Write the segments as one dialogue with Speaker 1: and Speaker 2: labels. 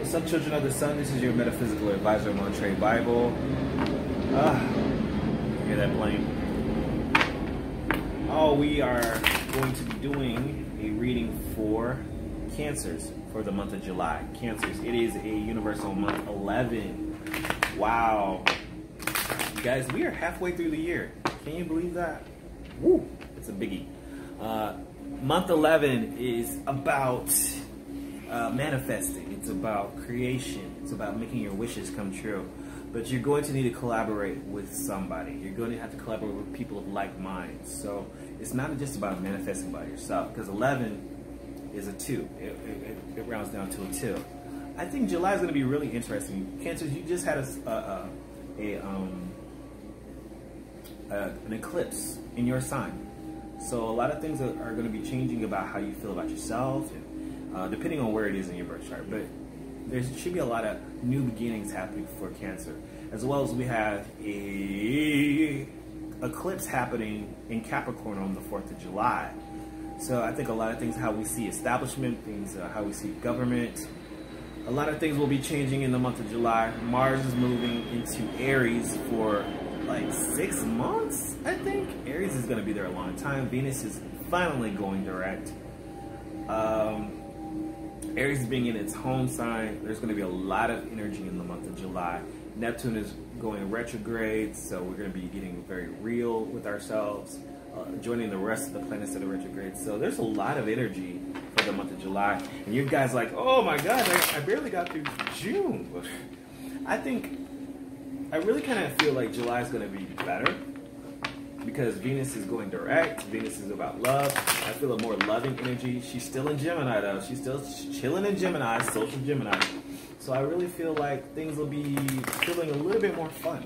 Speaker 1: What's up, children of the sun? This is your metaphysical advisor, Montre Bible. Hear that plane? Oh, we are going to be doing a reading for Cancers for the month of July. Cancers, it is a universal month 11. Wow. Guys, we are halfway through the year. Can you believe that? Woo! It's a biggie. Month 11 is about manifesting. It's about creation. It's about making your wishes come true. But you're going to need to collaborate with somebody. You're going to have to collaborate with people of like minds. So it's not just about manifesting by yourself, because 11 is a 2. It rounds down to a 2. I think July is going to be really interesting. Cancers, you just had an eclipse in your sign. So a lot of things are going to be changing about how you feel about yourself, and depending on where it is in your birth chart. But there should be a lot of new beginnings happening for Cancer, as well as we have a eclipse happening in Capricorn on the 4th of July. So I think a lot of things, how we see establishment, things, how we see government, a lot of things will be changing in the month of July. Mars is moving into Aries for like 6 months, I think. Aries is going to be there a long time. Venus is finally going direct. Aries being in its home sign, there's going to be a lot of energy in the month of July. Neptune is going retrograde, so we're going to be getting very real with ourselves, joining the rest of the planets that are retrograde. So there's a lot of energy for the month of July. And you guys like, oh my God, I barely got through June. I really kind of feel like July is going to be better because Venus is going direct. Venus is about love. I feel a more loving energy. She's still in Gemini though. She's still chilling in Gemini, social Gemini. So I really feel like things will be feeling a little bit more fun.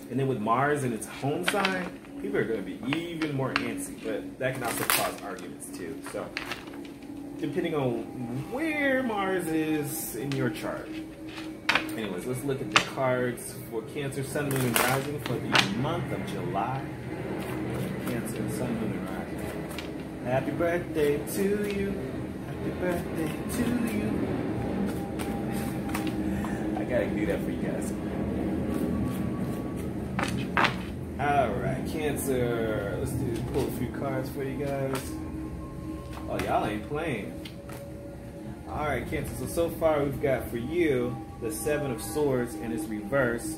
Speaker 1: And then with Mars in its home sign, people are going to be even more antsy, but that can also cause arguments too. So depending on where Mars is in your chart. Anyways, let's look at the cards for Cancer, Sun, Moon, and Rising for the month of July. Cancer, Sun, Moon, and Rising. Happy birthday to you. Happy birthday to you. I gotta do that for you guys. Alright, Cancer. Let's pull a few cards for you guys. Oh, y'all ain't playing. Alright, Cancer, so far we've got for you the 7 of Swords in its reverse.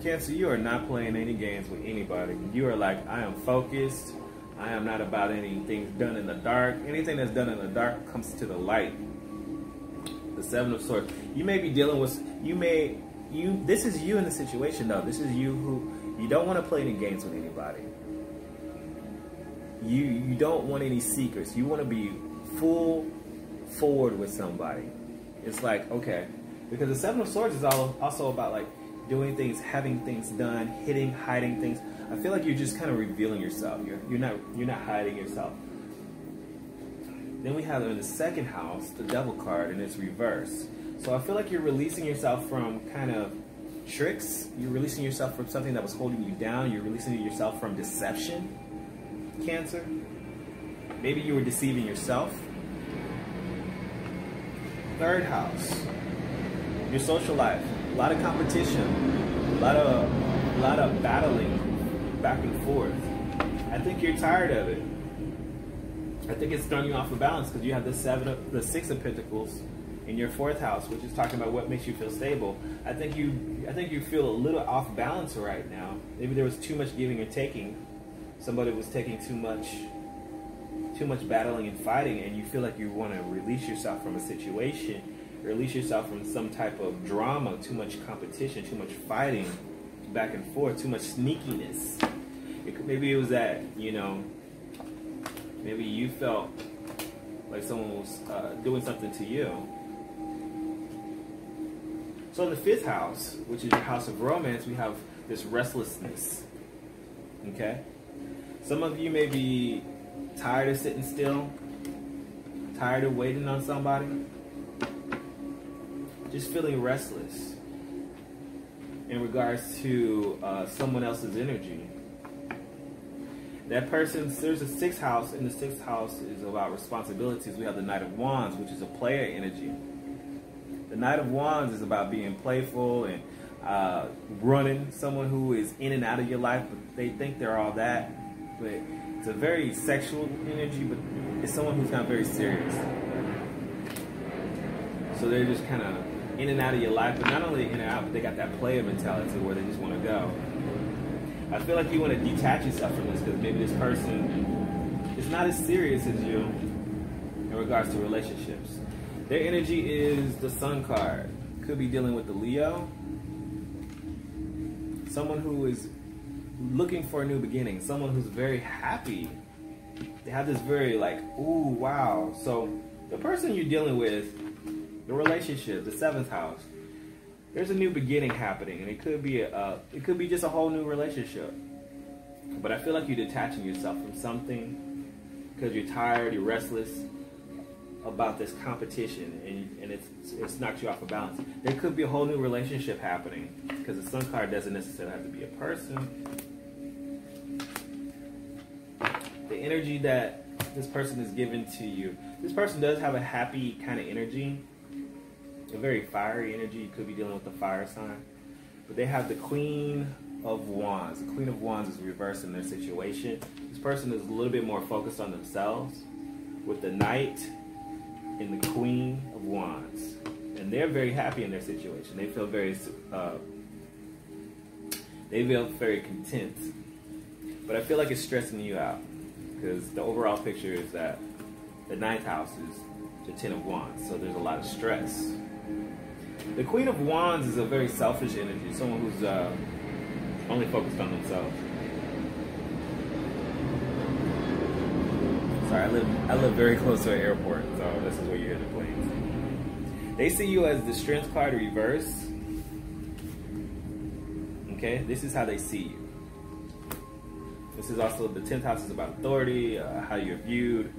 Speaker 1: Cancer, you are not playing any games with anybody. You are like, I am focused. I am not about anything done in the dark. Anything that's done in the dark comes to the light. The 7 of Swords. You may be dealing with, this is you in the situation though. This is you who, you don't want to play any games with anybody. You don't want any secrets. You want to be full forward with somebody. It's like, okay, because the 7 of Swords is also about like doing things, having things done, hiding things. I feel like you're just kind of revealing yourself. You're not hiding yourself. Then we have in the 2nd house the Devil card in its reverse. So I feel like you're releasing yourself from kind of tricks. You're releasing yourself from something that was holding you down. You're releasing yourself from deception, Cancer. Maybe you were deceiving yourself. 3rd house, your social life, a lot of competition, a lot of battling back and forth. I think you're tired of it. I think it's throwing you off of balance because you have the 6 of Pentacles in your 4th house, which is talking about what makes you feel stable. I think you feel a little off balance right now. Maybe there was too much giving and taking. Somebody was taking too much battling and fighting, and you feel like you want to release yourself from a situation, release yourself from some type of drama, too much competition, too much fighting back and forth, too much sneakiness. Maybe it was that, maybe you felt like someone was doing something to you. So in the 5th house, which is your house of romance, we have this restlessness. Okay? Some of you may be tired of sitting still, tired of waiting on somebody, just feeling restless in regards to someone else's energy. That person, there's a 6th house, and the 6th house is about responsibilities. We have the Knight of Wands, which is a player energy. The Knight of Wands is about being playful and running. Someone who is in and out of your life, but they think they're all that. But it's a very sexual energy, but it's someone who's not very serious. So they're just kind of in and out of your life, but not only in and out, but they got that player mentality where they just want to go. I feel like you want to detach yourself from this because maybe this person is not as serious as you in regards to relationships. Their energy is the Sun card. Could be dealing with the Leo. Someone who is looking for a new beginning. Someone who's very happy. They have this very like, ooh, wow. So the person you're dealing with, the relationship, the 7th house, there's a new beginning happening, and it could be just a whole new relationship. But I feel like you're detaching yourself from something because you're tired, you're restless about this competition, and it's knocked you off of balance. There could be a whole new relationship happening because the Sun card doesn't necessarily have to be a person. The energy that this person is giving to you, this person does have a happy kind of energy. A very fiery energy. You could be dealing with the fire sign. But they have the Queen of Wands. The Queen of Wands is reversed in their situation. This person is a little bit more focused on themselves with the Knight and the Queen of Wands. And they're very happy in their situation. They feel very content. But I feel like it's stressing you out because the overall picture is that the 9th house is the 10 of Wands. So there's a lot of stress. The Queen of Wands is a very selfish energy, someone who's only focused on themselves. Sorry, I live very close to an airport, so this is where you hear the planes. They see you as the Strength card reverse. Okay, this is how they see you. This is also, the 10th house is about authority, how you're viewed,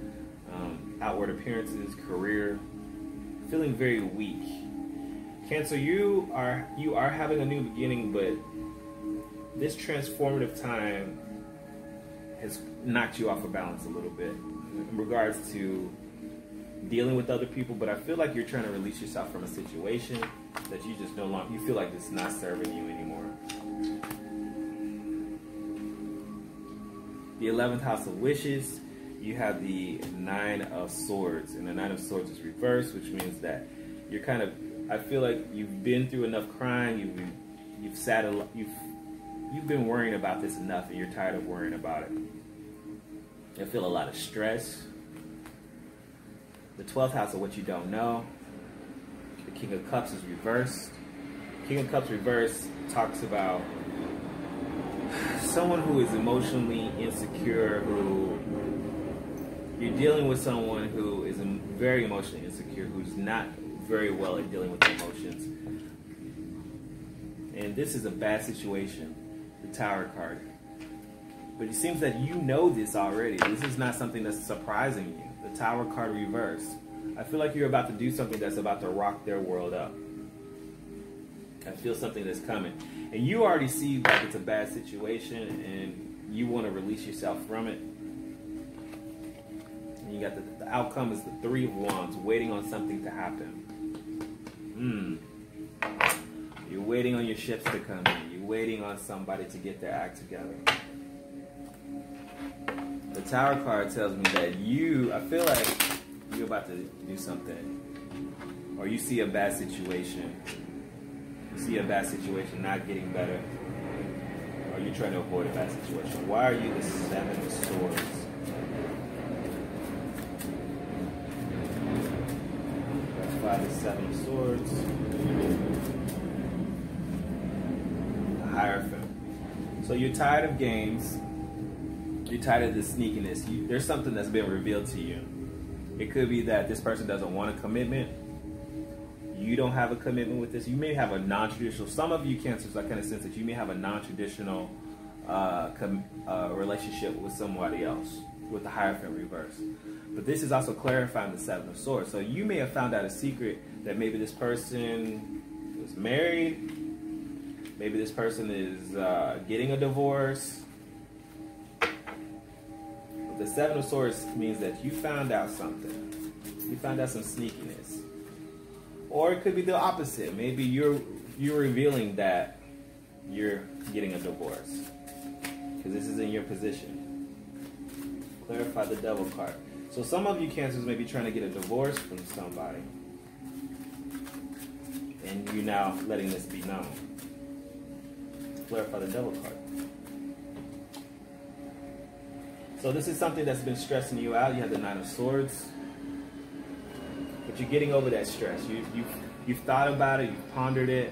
Speaker 1: outward appearances, career. Feeling very weak. Cancer, you are having a new beginning, but this transformative time has knocked you off of balance a little bit in regards to dealing with other people. But I feel like you're trying to release yourself from a situation that you just no longer, you feel like it's not serving you anymore. The 11th house of wishes, you have the 9 of Swords, and the 9 of Swords is reversed, which means that you're kind of, I feel like you've been through enough crying, you've been worrying about this enough, and you're tired of worrying about it. You feel a lot of stress. The 12th house of what you don't know. The King of Cups is reversed. King of Cups reversed talks about someone who is emotionally insecure, who you're dealing with someone who is very emotionally insecure, who's not very well at dealing with emotions. And this is a bad situation, the Tower card. But it seems that you know this already. This is not something that's surprising you. The Tower card reversed. I feel like you're about to do something that's about to rock their world up. I feel something that's coming. And you already see like it's a bad situation and you want to release yourself from it. And you got the outcome is the 3 of Wands, waiting on something to happen. You're waiting on your ships to come in. You're waiting on somebody to get their act together. The Tower card tells me that I feel like you're about to do something. Or you see a bad situation. You see a bad situation not getting better. Or you're trying to avoid a bad situation. Why are you the 7 of Swords? The 7 of Swords, the Hierophant. So you're tired of games. You're tired of the sneakiness. There's something that's been revealed to you. It could be that this person doesn't want a commitment. You don't have a commitment with this. You may have a non-traditional. Some of you Cancers, I kind of sense that you may have a non-traditional relationship with somebody else with the Hierophant reverse. But this is also clarifying the 7 of Swords. So you may have found out a secret that maybe this person is married. Maybe this person is getting a divorce. But the 7 of Swords means that you found out something. You found out some sneakiness. Or it could be the opposite. Maybe you're revealing that you're getting a divorce, because this is in your position. Clarify the Devil card. So some of you Cancers may be trying to get a divorce from somebody, and you're now letting this be known. Clarify the Devil card. So this is something that's been stressing you out. You have the Nine of Swords, but you're getting over that stress. You've thought about it. You've pondered it.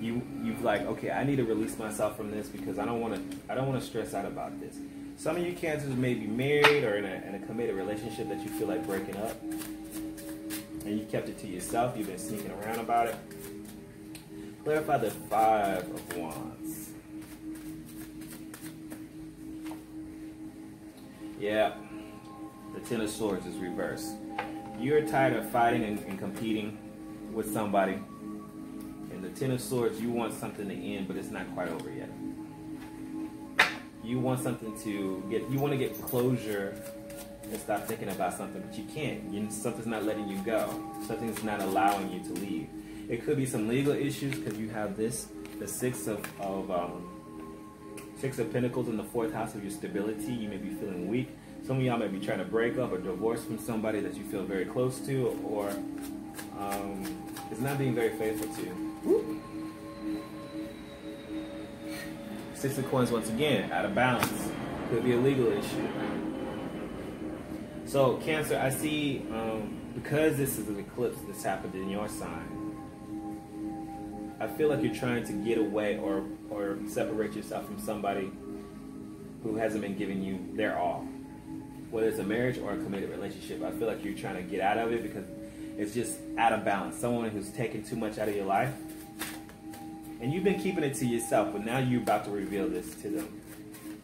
Speaker 1: You've like, okay, I need to release myself from this because I don't want to stress out about this. Some of you Cancers may be married or in a committed relationship that you feel like breaking up, and you kept it to yourself. You've been sneaking around about it. Clarify the Five of Wands. Yeah, the Ten of Swords is reversed. You're tired of fighting and competing with somebody. And the Ten of Swords, you want something to end, but it's not quite over yet. You want something to you want to get closure and stop thinking about something, but you can't. Something's not letting you go. Something's not allowing you to leave. It could be some legal issues because you have this, the Six of Pentacles in the 4th house of your stability. You may be feeling weak. Some of y'all may be trying to break up or divorce from somebody that you feel very close to, or is not being very faithful to. Woo. 6 of Coins once again, out of balance. Could be a legal issue. So Cancer, I see, because this is an eclipse that's happened in your sign, I feel like you're trying to get away or separate yourself from somebody who hasn't been giving you their all. Whether it's a marriage or a committed relationship, I feel like you're trying to get out of it because it's just out of balance. Someone who's taken too much out of your life. And you've been keeping it to yourself, but now you're about to reveal this to them.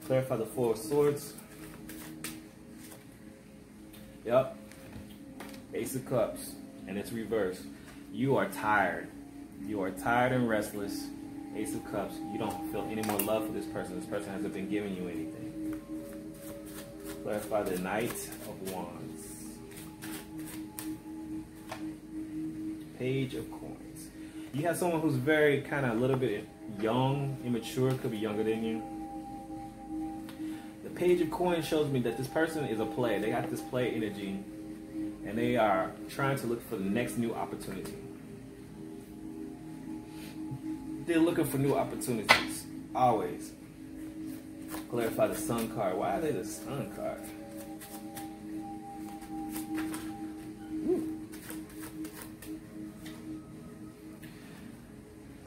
Speaker 1: Clarify the Four of Swords. Yep. Ace of Cups. And it's reversed. You are tired. You are tired and restless. Ace of Cups. You don't feel any more love for this person. This person hasn't been giving you anything. Clarify the Knight of Wands. Page of Coins. You have someone who's very kind of a little bit young, immature, could be younger than you. The Page of Coins shows me that this person is a player. They got this play energy, and they are trying to look for the next new opportunity. They're looking for new opportunities, always. Clarify the Sun card. Why are they the Sun card?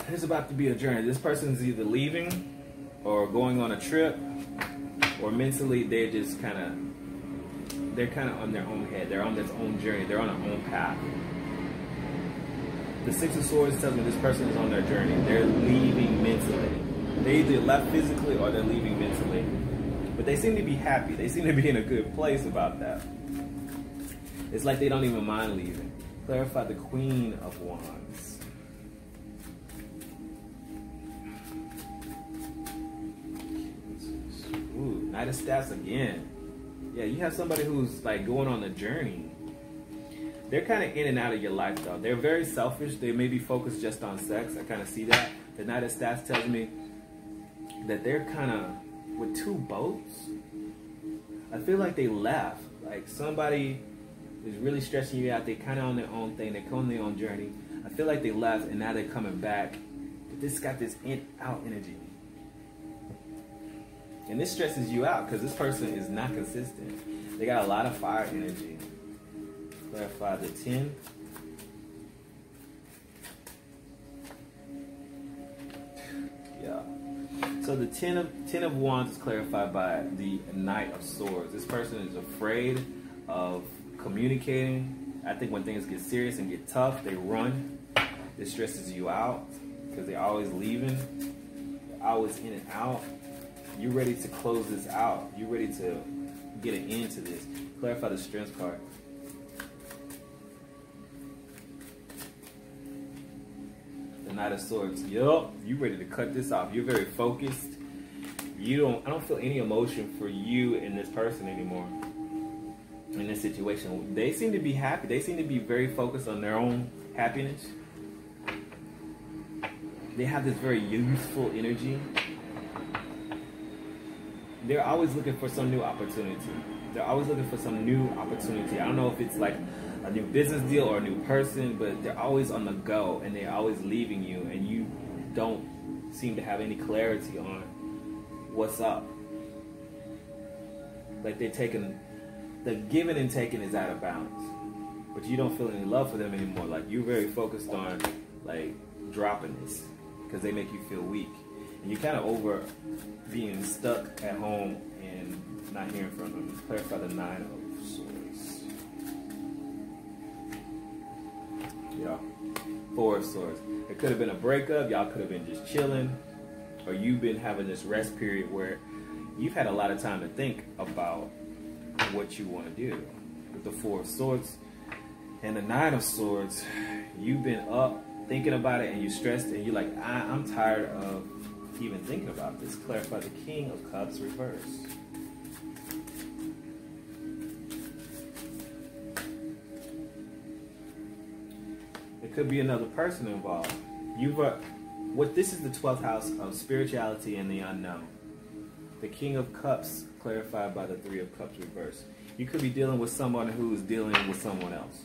Speaker 1: There's about to be a journey. This person is either leaving or going on a trip, or mentally they're just kind of on their own head. They're on their own journey. They're on their own path. The Six of Swords tells me this person is on their journey. They're leaving mentally. They either left physically or they're leaving mentally. But they seem to be happy. They seem to be in a good place about that. It's like they don't even mind leaving. Clarify the Queen of Wands. Ooh, Knight of Staffs again. Yeah, you have somebody who's like going on a journey. They're kind of in and out of your life, though. They're very selfish. They may be focused just on sex. I kind of see that. The Knight of Staffs tells me that they're kind of with two boats. I feel like they left. Like somebody is really stressing you out. They're kind of on their own thing. They're on their own journey. I feel like they left and now they're coming back. But this got this in-out energy. And this stresses you out because this person is not consistent. They got a lot of fire energy. Clarify the 10. Yeah. So the 10 of Wands is clarified by the Knight of Swords. This person is afraid of communicating. I think when things get serious and get tough, they run. This stresses you out because they're always leaving. They're always in and out. You're ready to close this out. You're ready to get an end to this. Clarify the Strength card. The Knight of Swords. Yup, you're ready to cut this off. You're very focused. I don't feel any emotion for you and this person anymore. In this situation, they seem to be happy. They seem to be very focused on their own happiness. They have this very youthful energy. They're always looking for some new opportunity. They're always looking for some new opportunity. I don't know if it's like a new business deal or a new person, but they're always on the go and they're always leaving you, and you don't seem to have any clarity on what's up. Like the giving and taking is out of balance, but you don't feel any love for them anymore. Like you're very focused on like dropping this because they make you feel weak, and you're kind of over being stuck at home and not hearing from them. Clarify the 9 of Swords. Yeah, 4 of Swords. It could have been a breakup. Y'all could have been just chilling, or you've been having this rest period where you've had a lot of time to think about what you want to do. With the 4 of Swords and the 9 of Swords, you've been up thinking about it and you're stressed and you're like, I'm tired of even thinking about this. Clarify the King of Cups reverse. It could be another person involved. This is the 12th house of spirituality and the unknown. The King of Cups clarified by the 3 of Cups reverse. You could be dealing with someone who is dealing with someone else,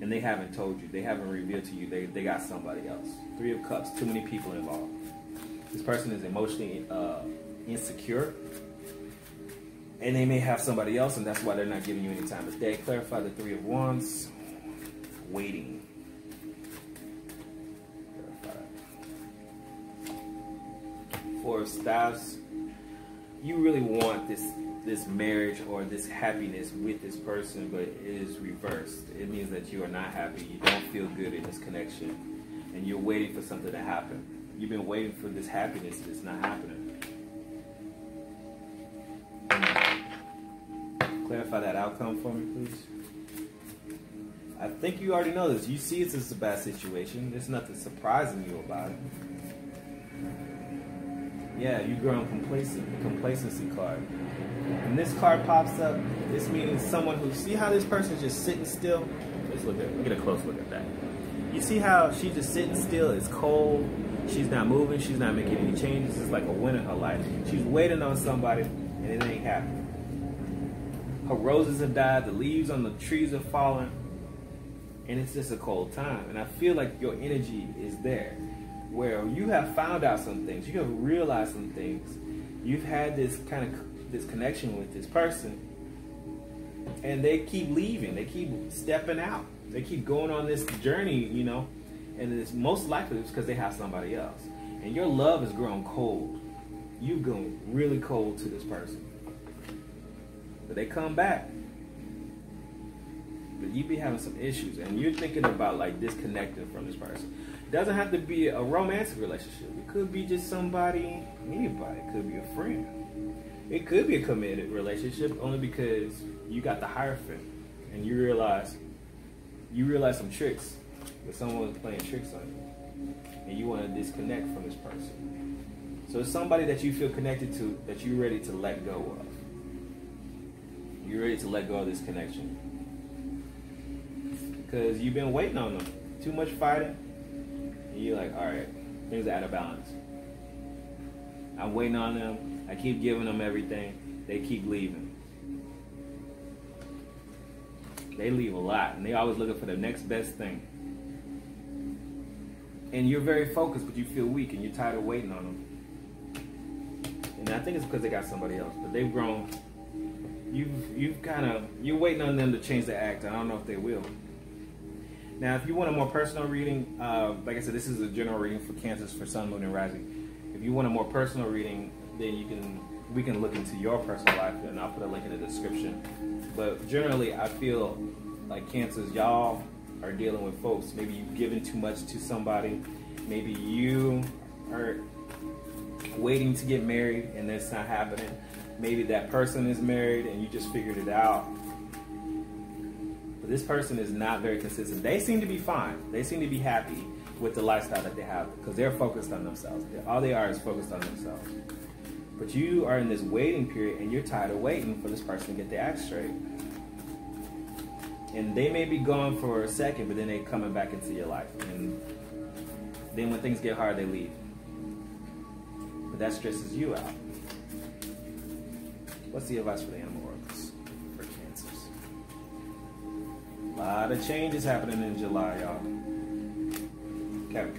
Speaker 1: and they haven't told you. They haven't revealed to you. They got somebody else. 3 of Cups. Too many people involved. This person is emotionally insecure, and they may have somebody else, and that's why they're not giving you any time. But they clarify the 3 of Wands. Waiting. 4 of Staves. You really want this marriage or this happiness with this person, but it is reversed. It means that you are not happy. You don't feel good in this connection, and you're waiting for something to happen. You've been waiting for this happiness, and it's not happening. Clarify that outcome for me, please. I think you already know this. You see it's a bad situation. There's nothing surprising you about it. Yeah, you've grown complacent. The complacency card. When this card pops up, this means someone who, see how this person's just sitting still? Let's get a close look at that. You see how she's just sitting still? It's cold. She's not moving. She's not making any changes. It's like a win in her life. She's waiting on somebody, and it ain't happening. Her roses have died. The leaves on the trees have fallen. And it's just a cold time. And I feel like your energy is there, where you have found out some things. You have realized some things. You've had this connection with this person, and they keep leaving. They keep stepping out. They keep going on this journey, you know, and it's most likely it's because they have somebody else. And your love has grown cold. You've grown really cold to this person. But they come back. But you be having some issues, and you're thinking about like disconnecting from this person. It doesn't have to be a romantic relationship. It could be just somebody, anybody. It could be a friend. It could be a committed relationship, only because you got the Hierophant and you realize some tricks, that someone was playing tricks on you, and you want to disconnect from this person. So it's somebody that you feel connected to, that you're ready to let go of. You're ready to let go of this connection, because you've been waiting on them. Too much fighting, and you're like, all right, things are out of balance. I'm waiting on them. I keep giving them everything. They keep leaving. They leave a lot, and they're always looking for the next best thing. And you're very focused, but you feel weak, and you're tired of waiting on them. And I think it's because they got somebody else, but they've grown. You're waiting on them to change their act. I don't know if they will. Now, if you want a more personal reading, like I said, this is a general reading for Cancers, for Sun, Moon, and Rising. If you want a more personal reading, then we can look into your personal life, and I'll put a link in the description. But generally, I feel like Cancers, y'all are dealing with folks. Maybe you've given too much to somebody. Maybe you are waiting to get married, and that's not happening. Maybe that person is married, and you just figured it out. But this person is not very consistent. They seem to be fine. They seem to be happy with the lifestyle that they have, because they're focused on themselves. All they are is focused on themselves. But you are in this waiting period, and you're tired of waiting for this person to get their act straight. And they may be gone for a second, but then they coming back into your life. And then when things get hard, they leave. But that stresses you out. What's the advice for the animal oracles for Cancers? A lot of changes happening in July, y'all. Okay.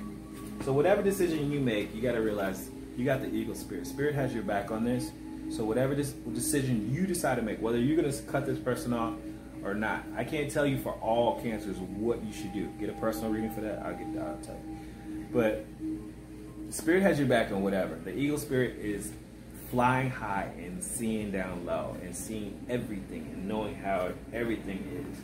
Speaker 1: So whatever decision you make, you got to realize you got the eagle spirit. Spirit has your back on this. So whatever decision you decide to make, whether you're going to cut this person off or not, I can't tell you for all Cancers what you should do. Get a personal reading for that. I'll tell you. But Spirit has your back on whatever. The eagle spirit is flying high and seeing down low and seeing everything and knowing how everything is.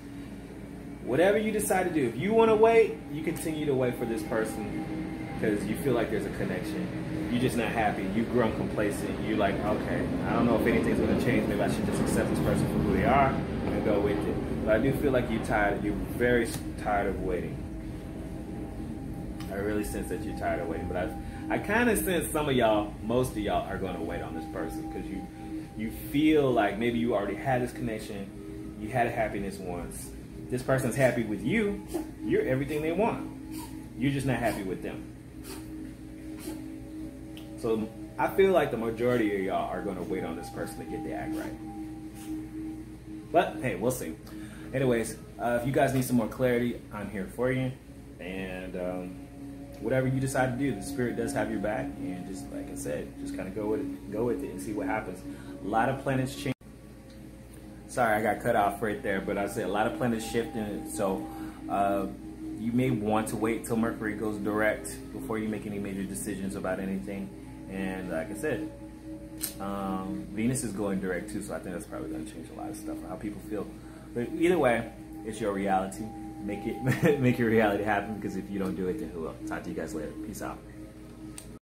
Speaker 1: Whatever you decide to do, if you want to wait, you continue to wait for this person because you feel like there's a connection. You're just not happy. You've grown complacent. You're like, okay, I don't know if anything's going to change. Maybe I should just accept this person for who they are and go with it. But I do feel like you're tired. You're very tired of waiting. I really sense that you're tired of waiting. But I kind of sense some of y'all, most of y'all, are going to wait on this person because you feel like maybe you already had this connection. You had a happiness once. This person's happy with you. You're everything they want. You're just not happy with them. So I feel like the majority of y'all are going to wait on this person to get their act right. But hey, we'll see. Anyways, if you guys need some more clarity, I'm here for you. And whatever you decide to do, the spirit does have your back. And just like I said, just kind of go with it and see what happens. A lot of planets change. Sorry, I got cut off right there, but I said a lot of planets shifting. So you may want to wait till Mercury goes direct before you make any major decisions about anything. And like I said, Venus is going direct too, so I think that's probably going to change a lot of stuff, how people feel. But either way, it's your reality. Make your reality happen, because if you don't do it, then who will? Talk to you guys later. Peace out.